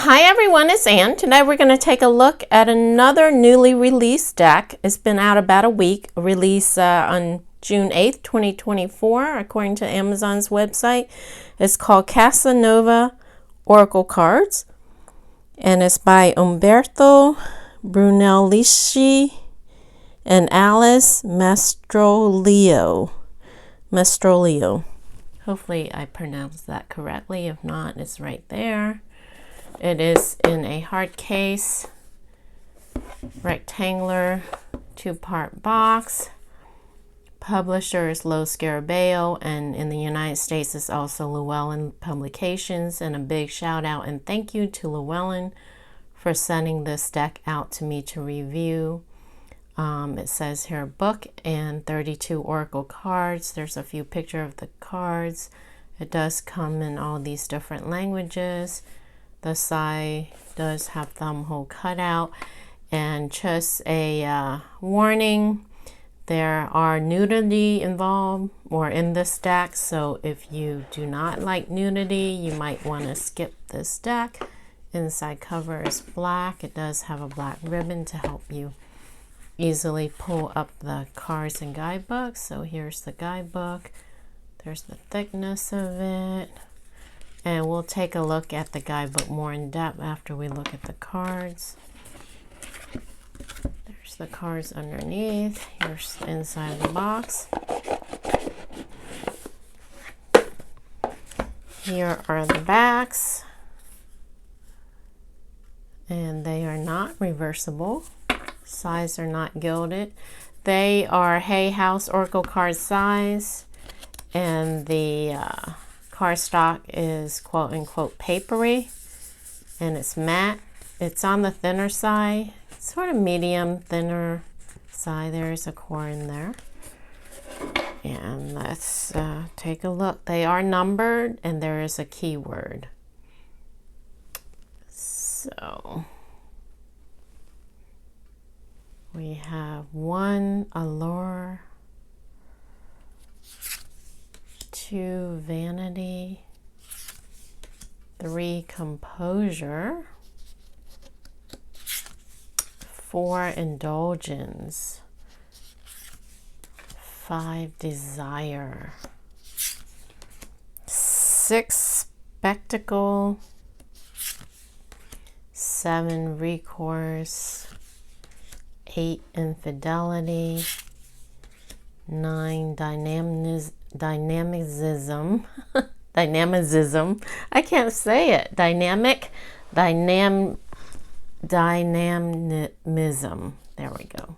Hi everyone, it's Ann. Today we're going to take a look at another newly released deck. It's been out about a week. Released on June 8th, 2024, according to Amazon's website. It's called Casanova Oracle Cards, and it's by Umberto, Brunelleschi, and Alice Mastroleo. Hopefully I pronounced that correctly. If not, it's right there. It is in a hard case, rectangular, 2-part box. Publisher is Lo Scarabeo, and in the United States it's also Llewellyn Publications. And a big shout out and thank you to Llewellyn for sending this deck out to me to review. It says here book and 32 oracle cards. There's a few pictures of the cards. It does come in all these different languages. The side does have thumb hole cutout, and just a warning, there are nudity involved or in this deck, so if you do not like nudity, you might want to skip this deck. Inside cover is black. It does have a black ribbon to help you easily pull up the cards and guidebooks. So here's the guidebook. There's the thickness of it. And we'll take a look at the guidebook more in depth after we look at the cards. There's the cards underneath. Here's the inside of the box. Here are the backs. And they are not reversible. Sides are not gilded. They are Hay House Oracle card size. And the cardstock is quote unquote papery, and it's matte. It's on the thinner side, sort of medium thinner side. There's a core in there, and let's take a look. They are numbered, and there is a keyword. So we have 1 allure, 2 vanity, 3 composure, 4 indulgence, 5 desire, 6 spectacle, 7 recourse, 8 infidelity, 9 dynamicism. I can't say it. Dynamism. There we go.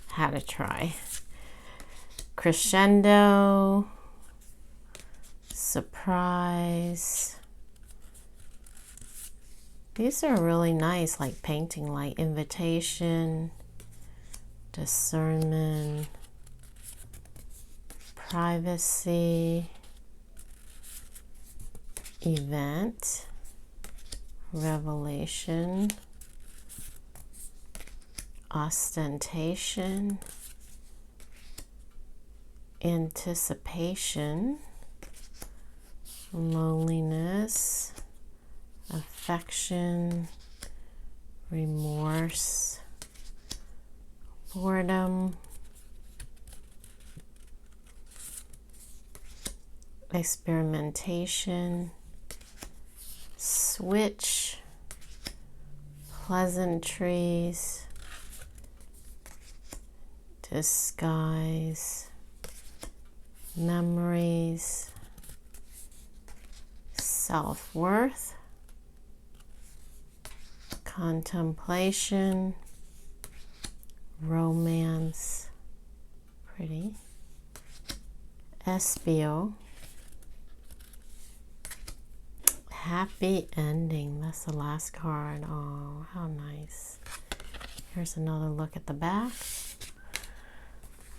Had to try. Crescendo. Surprise. These are really nice, like painting light. Invitation. Discernment. Privacy, event, revelation, ostentation, anticipation, loneliness, affection, remorse, boredom, experimentation, switch, pleasantries, disguise, memories, self-worth, contemplation, romance, pretty, espio, happy ending. That's the last card. Oh, how nice. Here's another look at the back.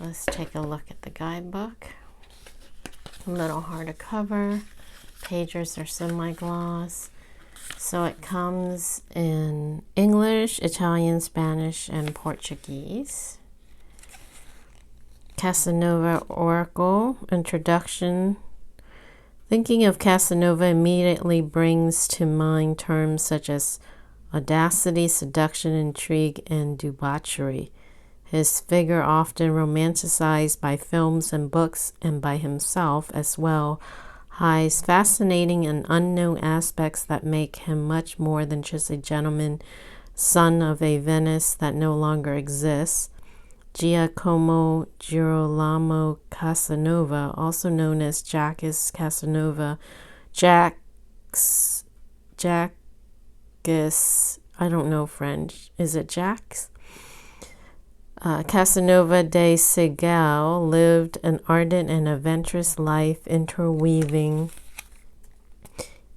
Let's take a look at the guidebook. A little harder cover. Pages are semi-gloss. So it comes in English, Italian, Spanish, and Portuguese. Casanova Oracle Introduction. Thinking of Casanova immediately brings to mind terms such as audacity, seduction, intrigue, and debauchery. His figure, often romanticized by films and books and by himself as well, hides fascinating and unknown aspects that make him much more than just a gentleman, son of a Venice that no longer exists. Giacomo Girolamo Casanova, also known as Jacques Casanova, Jacques, I don't know French. Is it Jacques? Casanova de Segal lived an ardent and adventurous life, interweaving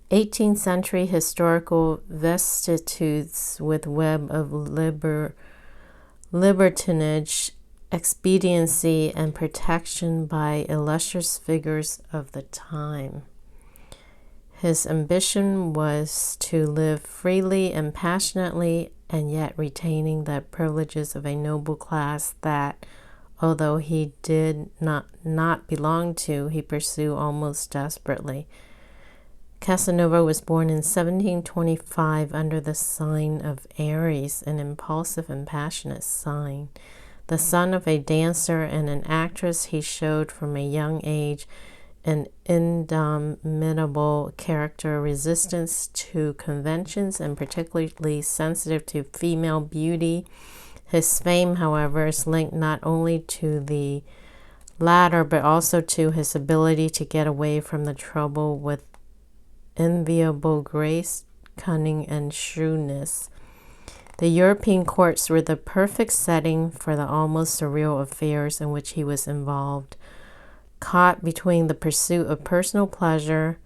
18th century historical vicissitudes with web of libertinage, expediency, and protection by illustrious figures of the time. His ambition was to live freely and passionately, and yet retaining the privileges of a noble class that, although he did not belong to, he pursued almost desperately. Casanova was born in 1725 under the sign of Aries, an impulsive and passionate sign. The son of a dancer and an actress, he showed from a young age an indomitable character, resistance to conventions, and particularly sensitive to female beauty. His fame, however, is linked not only to the latter, but also to his ability to get away from the trouble with enviable grace, cunning, and shrewdness. The European courts were the perfect setting for the almost surreal affairs in which he was involved. Caught between the pursuit of personal pleasure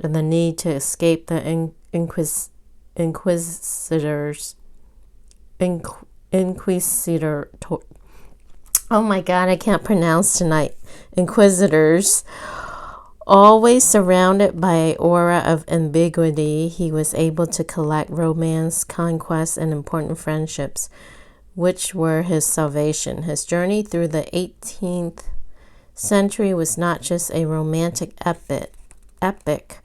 and the need to escape the inquisitors. Oh my God, I can't pronounce tonight. Inquisitors. Always surrounded by an aura of ambiguity, he was able to collect romance, conquest, and important friendships, which were his salvation. His journey through the 18th century was not just a romantic epic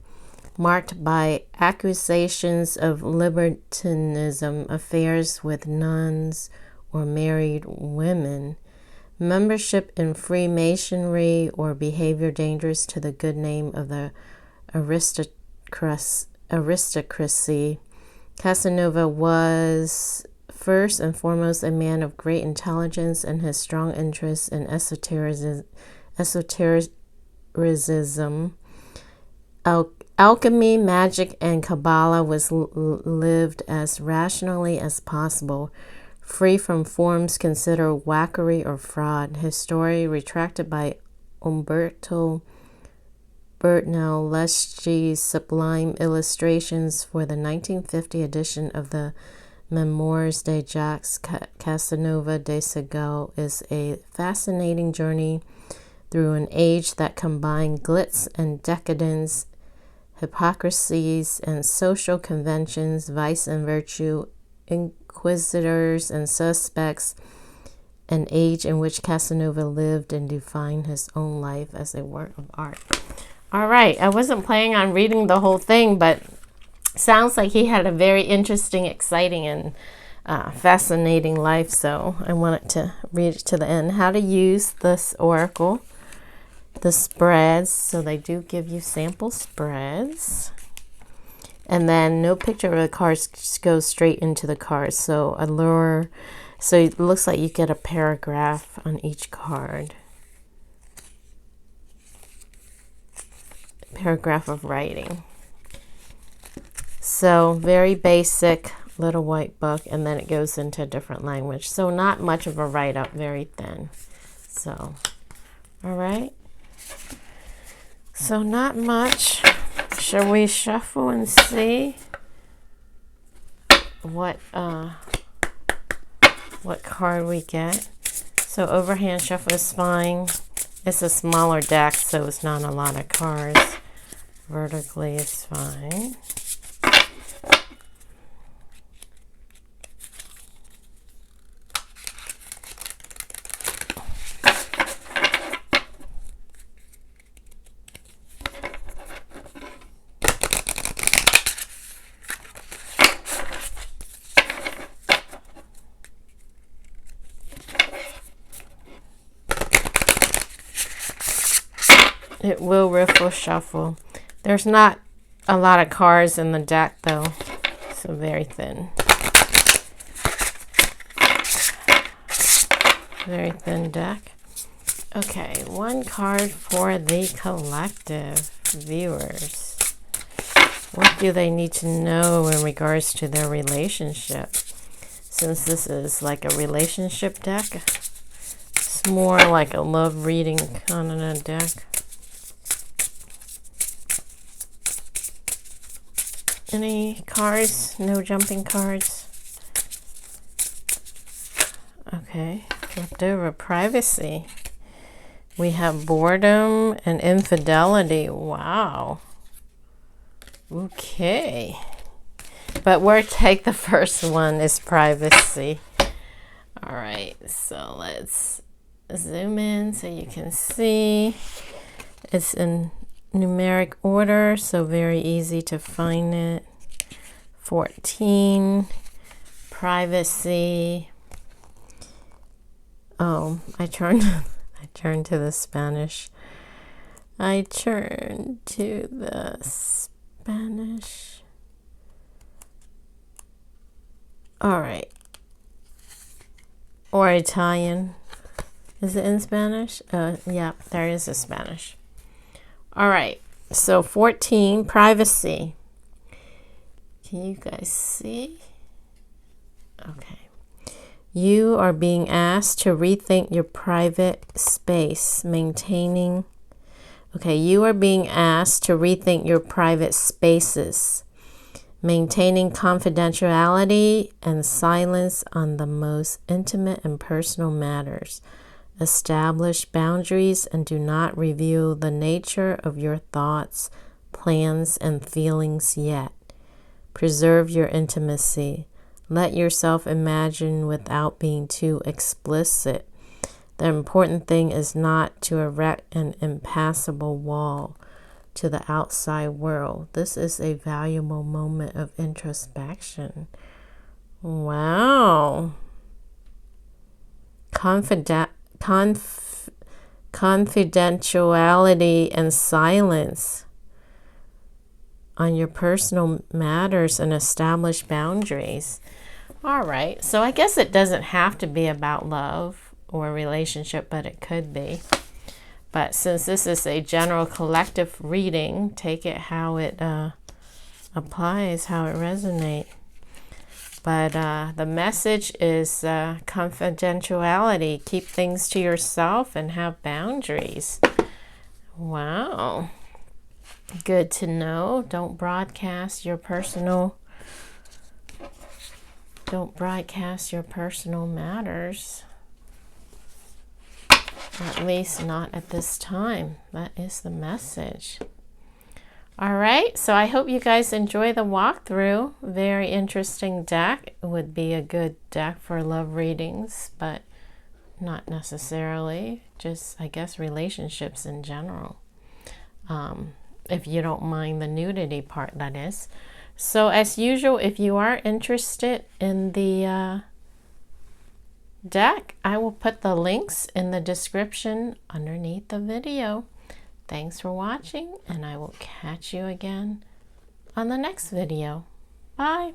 marked by accusations of libertinism, affairs with nuns or married women, membership in Freemasonry, or behavior dangerous to the good name of the aristocracy. Casanova was first and foremost a man of great intelligence, and his strong interest in esotericism, alchemy, magic, and Kabbalah was lived as rationally as possible, free from forms considered wackery or fraud. His story, retracted by Umberto Brunelleschi's sublime illustrations for the 1950 edition of the Memoirs de Jacques Casanova de Segal, is a fascinating journey through an age that combined glitz and decadence, hypocrisies and social conventions, vice and virtue, inquisitors and suspects, an age in which Casanova lived and defined his own life as a work of art. All right, I wasn't planning on reading the whole thing, but sounds like he had a very interesting, exciting, and fascinating life, so I wanted to read it to the end. How to use this oracle, the spreads. So they do give you sample spreads. And then no picture of the cards, just goes straight into the cards. So allure. So it looks like you get a paragraph on each card. Paragraph of writing. So very basic little white book, and then it goes into a different language. So not much of a write-up, very thin. So, all right. So not much. Shall we shuffle and see what card we get? So overhand shuffle is fine. It's a smaller deck, so it's not a lot of cards. Vertically is fine. It will riffle shuffle. There's not a lot of cards in the deck though, so very thin. Very thin deck. Okay, one card for the collective viewers. What do they need to know in regards to their relationship? Since this is like a relationship deck, it's more like a love reading kind of a deck. Any cards? No jumping cards? Okay, flipped over. Privacy. We have boredom and infidelity. Wow. Okay. But we'll take the first one is privacy. All right, so let's zoom in so you can see. It's in numeric order, so very easy to find it. 14, privacy. Oh, I turned to the Spanish. I turned to the Spanish. All right. Or Italian. Is it in Spanish? Yeah, there is a Spanish. All right. So 14, privacy. Can you guys see? Okay. You are being asked to rethink your private space, maintaining. Okay, you are being asked to rethink your private spaces, maintaining confidentiality and silence on the most intimate and personal matters. Establish boundaries and do not reveal the nature of your thoughts, plans, and feelings yet. Preserve your intimacy. Let yourself imagine without being too explicit. The important thing is not to erect an impassable wall to the outside world. This is a valuable moment of introspection. Wow. Confidentiality and silence on your personal matters and establish boundaries. All right, so I guess it doesn't have to be about love or relationship, but it could be. But since this is a general collective reading, take it how it applies, how it resonates. But the message is confidentiality. Keep things to yourself and have boundaries. Wow. Good to know. Don't broadcast your personal matters. At least not at this time. That is the message. All right, so I hope you guys enjoy the walkthrough. Very interesting deck. It would be a good deck for love readings, but not necessarily. Just, I guess, relationships in general. If you don't mind the nudity part, that is. So as usual, if you are interested in the deck, I will put the links in the description underneath the video. Thanks for watching, and I will catch you again on the next video. Bye.